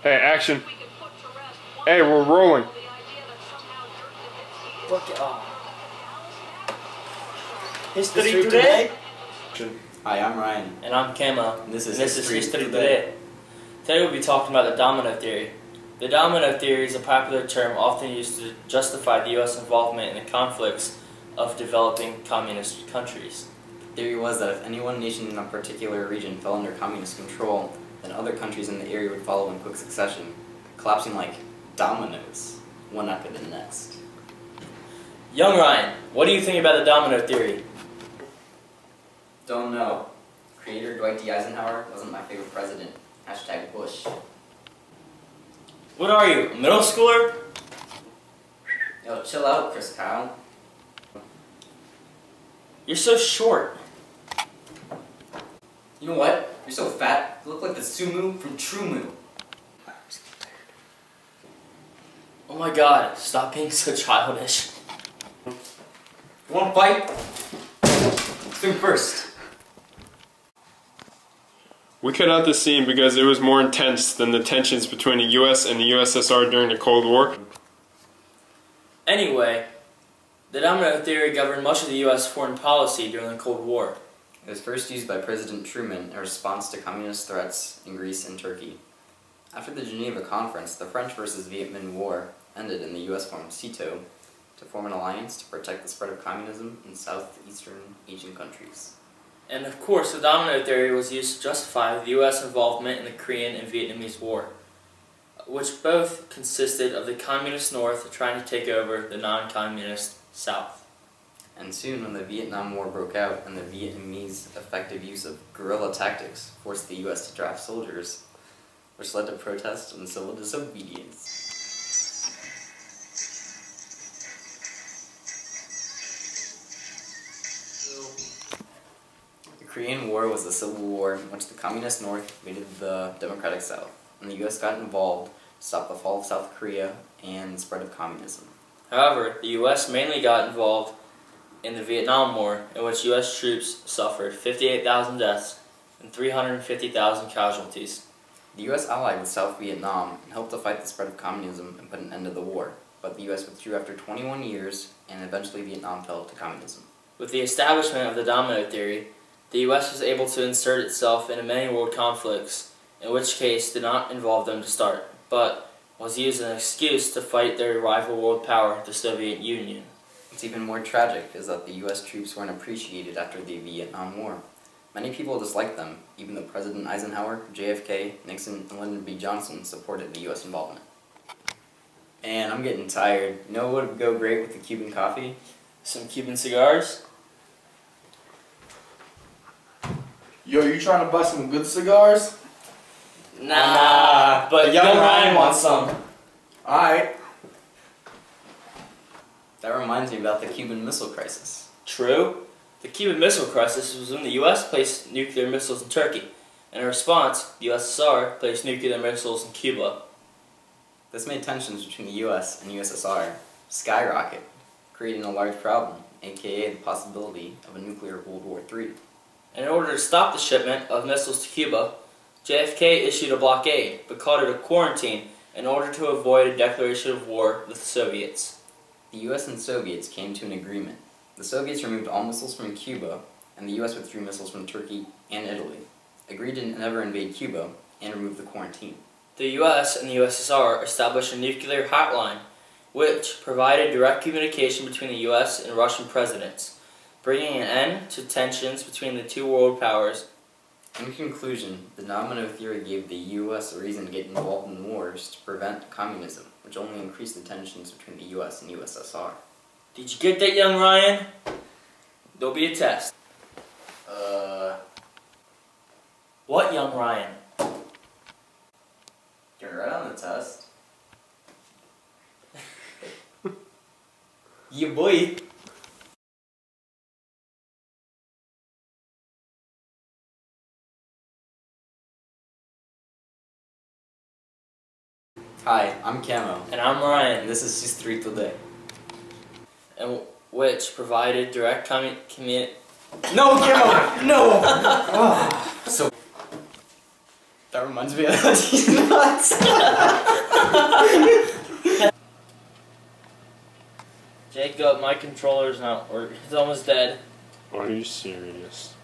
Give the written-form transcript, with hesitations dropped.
Hey, action. Hey, we're rolling. History Today? Hi, I'm Ryan. And I'm Camo. And this is History Today. Today we'll be talking about the domino theory. The domino theory is a popular term often used to justify the U.S. involvement in the conflicts of developing communist countries. The theory was that if any one nation in a particular region fell under communist control, then other countries in the area would follow in quick succession, collapsing like dominoes, one after the next. Young Ryan, what do you think about the domino theory? Don't know. Creator Dwight D. Eisenhower wasn't my favorite president. Hashtag Bush. What are you, a middle schooler? Yo, chill out, Chris Kyle. You're so short. You know what? You're so fat, you look like the Sumu from Trumu. Oh my god, stop being so childish. You wanna fight? Swim first. We cut out this scene because it was more intense than the tensions between the US and the USSR during the Cold War. Anyway, the domino theory governed much of the U.S. foreign policy during the Cold War. It was first used by President Truman in response to communist threats in Greece and Turkey. After the Geneva Conference, the French versus Vietnam War ended and the U.S. formed SEATO to form an alliance to protect the spread of communism in southeastern Asian countries. And of course, the domino theory was used to justify the U.S. involvement in the Korean and Vietnamese War, which both consisted of the communist North trying to take over the non-communist South. And soon, when the Vietnam War broke out and the Vietnamese effective use of guerrilla tactics forced the U.S. to draft soldiers, which led to protests and civil disobedience. The Korean War was a civil war in which the communist North invaded the democratic South, and the U.S. got involved to stop the fall of South Korea and the spread of communism. However, the U.S. mainly got involved in the Vietnam War, in which U.S. troops suffered 58,000 deaths and 350,000 casualties. The U.S. allied with South Vietnam and helped to fight the spread of communism and put an end to the war, but the U.S. withdrew after 21 years, and eventually Vietnam fell to communism. With the establishment of the domino theory, the U.S. was able to insert itself into many world conflicts, in which case did not involve them to start, but was used as an excuse to fight their rival world power, the Soviet Union. What's even more tragic is that the U.S. troops weren't appreciated after the Vietnam War. Many people disliked them, even though President Eisenhower, JFK, Nixon, and Lyndon B. Johnson supported the U.S. involvement. And I'm getting tired. You know what would go great with the Cuban coffee? Some Cuban cigars? Yo, you trying to buy some good cigars? Nah, but young Ryan wants some. Alright. That reminds me about the Cuban Missile Crisis. True. The Cuban Missile Crisis was when the U.S. placed nuclear missiles in Turkey. In response, the USSR placed nuclear missiles in Cuba. This made tensions between the U.S. and USSR skyrocket, creating a large problem, aka the possibility of a nuclear World War III. In order to stop the shipment of missiles to Cuba, JFK issued a blockade, but called it a quarantine in order to avoid a declaration of war with the Soviets. The U.S. and Soviets came to an agreement. The Soviets removed all missiles from Cuba, and the U.S. withdrew missiles from Turkey and Italy, agreed to never invade Cuba, and remove the quarantine. The U.S. and the USSR established a nuclear hotline, which provided direct communication between the U.S. and Russian presidents, bringing an end to tensions between the two world powers. In conclusion, the domino theory gave the U.S. a reason to get involved in wars to prevent communism, which only increased the tensions between the U.S. and USSR. Did you get that, young Ryan? There'll be a test. What, young Ryan? You're right on the test. Yeah, boy. Hi, I'm Camo. And I'm Ryan. And this is History Today. And which provided direct No, Camo! No! So, That reminds me of these nuts. Jacob, my controller's not working. It's almost dead. Are you serious?